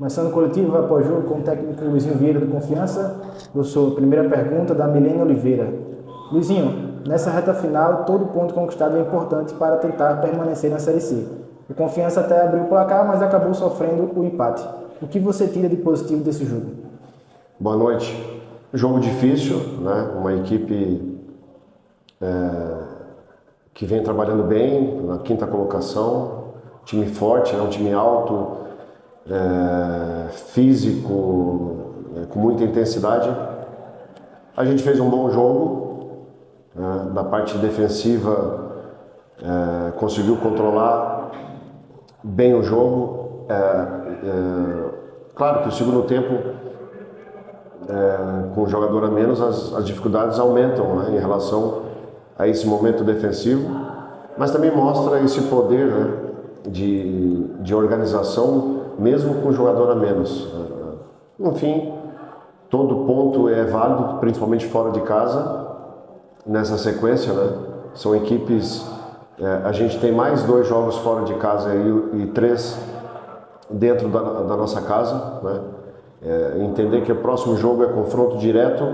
Começando o coletivo após jogo com o técnico Luizinho Vieira do Confiança. Professor, primeira pergunta da Milene Oliveira. Luizinho, nessa reta final, todo ponto conquistado é importante para tentar permanecer na Série C. O Confiança até abriu o placar, mas acabou sofrendo o empate. O que você tira de positivo desse jogo? Boa noite. Jogo difícil, né? Uma equipe que vem trabalhando bem, na quinta colocação, time forte, um time alto, físico, com muita intensidade. A gente fez um bom jogo, da parte defensiva, conseguiu controlar bem o jogo. Claro que o segundo tempo, com o jogador a menos, as dificuldades aumentam, né, em relação a esse momento defensivo, mas também mostra esse poder, né, de organização, mesmo com o jogador a menos. Enfim, todo ponto é válido, principalmente fora de casa, nessa sequência, né? São equipes, a gente tem mais 2 jogos fora de casa e 3 dentro da nossa casa, né? Entender que o próximo jogo é confronto direto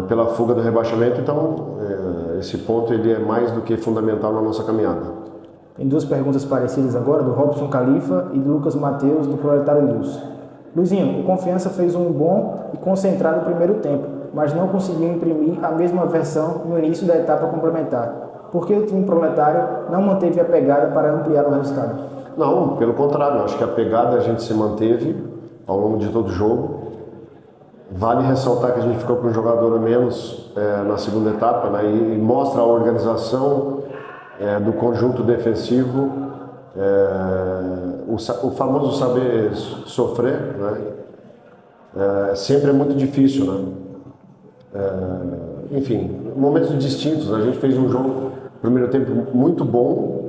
pela fuga do rebaixamento, então esse ponto ele é mais do que fundamental na nossa caminhada. Tem 2 perguntas parecidas agora, do Robson Califa e do Lucas Mateus, do Proletário News. Luizinho, o Confiança fez um bom e concentrado primeiro tempo, mas não conseguiu imprimir a mesma versão no início da etapa complementar. Por que o time proletário não manteve a pegada para ampliar o resultado? Não, pelo contrário, acho que a pegada a gente se manteve ao longo de todo o jogo. Vale ressaltar que a gente ficou com um jogador a menos na segunda etapa, né, e mostra a organização do conjunto defensivo, o famoso saber sofrer, né, sempre é muito difícil, né? Enfim, momentos distintos. A gente fez um jogo, primeiro tempo muito bom,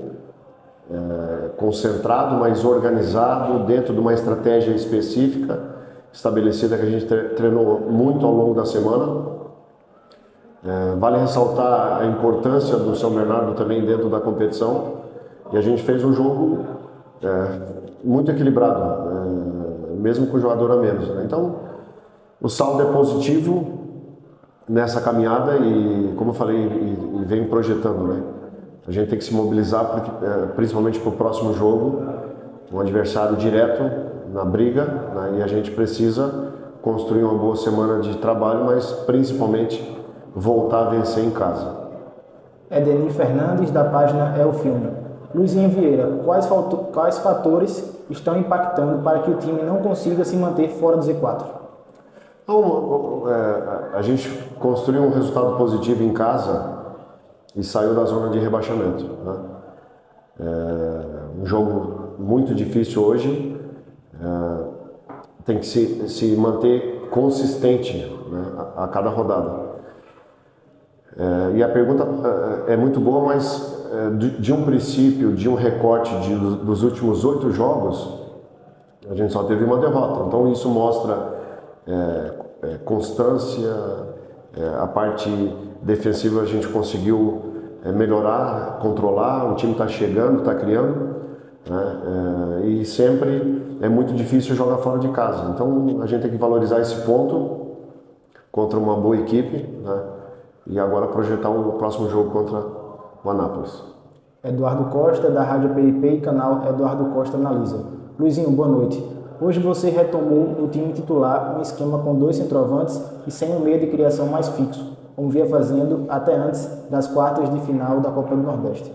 concentrado, mas organizado, dentro de uma estratégia específica, estabelecida, que a gente treinou muito ao longo da semana. Vale ressaltar a importância do São Bernardo também dentro da competição, e a gente fez um jogo muito equilibrado, mesmo com o jogador a menos, né? Então, o saldo é positivo nessa caminhada e, como eu falei, e venho projetando, né? A gente tem que se mobilizar, principalmente para o próximo jogo, um adversário direto na briga, né? E a gente precisa construir uma boa semana de trabalho, mas principalmente voltar a vencer em casa. Edenir Fernandes, da página É o Filme. Luizinho Vieira, quais fatores estão impactando para que o time não consiga se manter fora do Z4? Então, a gente construiu um resultado positivo em casa e saiu da zona de rebaixamento, né? Um jogo muito difícil hoje, tem que se manter consistente, né, a cada rodada. E a pergunta é muito boa, mas de um princípio, de um recorte dos últimos 8 jogos, a gente só teve uma derrota. Então isso mostra constância, a parte defensiva a gente conseguiu melhorar, controlar, o time está chegando, está criando, né? E sempre é muito difícil jogar fora de casa. Então a gente tem que valorizar esse ponto contra uma boa equipe, né? E agora projetar o próximo jogo contra o Anápolis. Eduardo Costa, da Rádio PIP e canal Eduardo Costa Analisa. Luizinho, boa noite. Hoje você retomou no time titular um esquema com 2 centroavantes e sem um meio de criação mais fixo, como vinha fazendo até antes das quartas de final da Copa do Nordeste.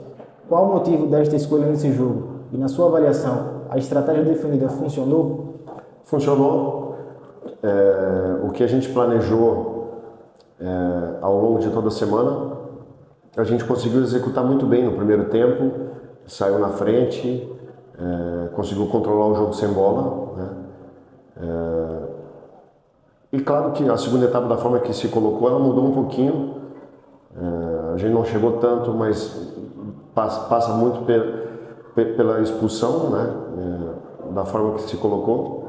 Qual o motivo desta escolha nesse jogo? E na sua avaliação, a estratégia definida funcionou? Funcionou. O que a gente planejou ao longo de toda a semana, a gente conseguiu executar muito bem no primeiro tempo, saiu na frente, conseguiu controlar o jogo sem bola, né? E claro que a segunda etapa, da forma que se colocou, ela mudou um pouquinho. A gente não chegou tanto, mas passa muito pela expulsão, né? Da forma que se colocou.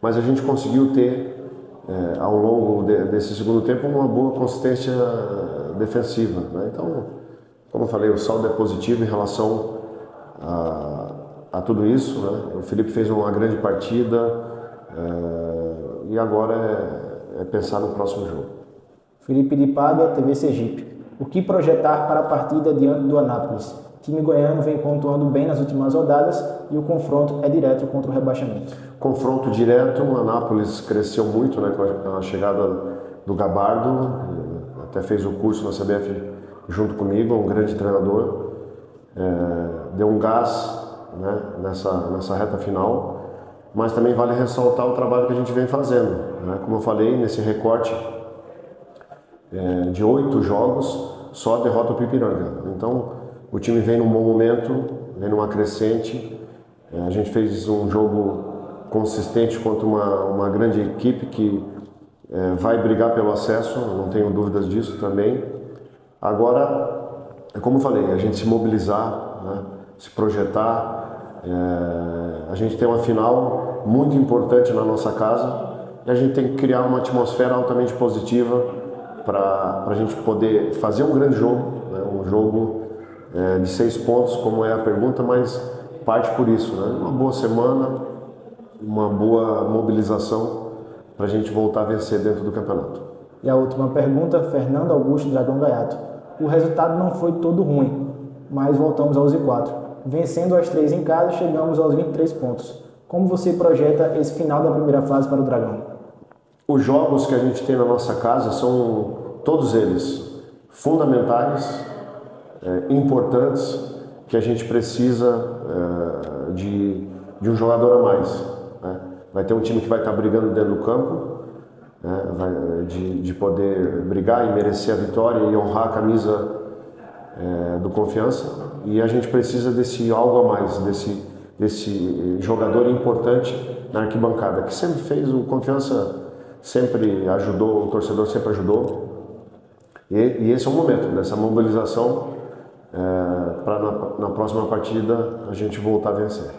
Mas a gente conseguiu ter, ao longo desse segundo tempo, uma boa consistência defensiva, né? Então, como eu falei, o saldo é positivo em relação a tudo isso, né? O Felipe fez uma grande partida e agora é pensar no próximo jogo. Felipe de Pádua, TV Sergipe. O que projetar para a partida diante do Anápolis? O time goiano vem pontuando bem nas últimas rodadas e o confronto é direto contra o rebaixamento. Confronto direto, o Anápolis cresceu muito, né, com a chegada do Gabardo, até fez o curso na CBF junto comigo, um grande treinador, deu um gás, né, nessa reta final, mas também vale ressaltar o trabalho que a gente vem fazendo, né? Como eu falei, nesse recorte de 8 jogos, só a derrota ao Ipiranga. Então, o time vem num bom momento, vem numa crescente. A gente fez um jogo consistente contra uma grande equipe que vai brigar pelo acesso, não tenho dúvidas disso também. Agora, como eu falei, a gente se mobilizar, né, se projetar. A gente tem uma final muito importante na nossa casa e a gente tem que criar uma atmosfera altamente positiva para a gente poder fazer um grande jogo, né? Um jogo de 6 pontos, como é a pergunta, mas parte por isso, né? Uma boa semana, uma boa mobilização para a gente voltar a vencer dentro do campeonato. E a última pergunta, Fernando Augusto Dragão Gaiato. O resultado não foi todo ruim, mas voltamos aos 4. Vencendo as 3 em casa, chegamos aos 23 pontos. Como você projeta esse final da primeira fase para o Dragão? Os jogos que a gente tem na nossa casa são todos eles fundamentais, importantes, que a gente precisa de um jogador a mais, né? Vai ter um time que vai estar brigando dentro do campo, né? De poder brigar e merecer a vitória e honrar a camisa do Confiança, e a gente precisa desse algo a mais, desse jogador importante na arquibancada, que sempre fez o Confiança, sempre ajudou, o torcedor sempre ajudou. E esse é o momento dessa mobilização para na próxima partida a gente voltar a vencer.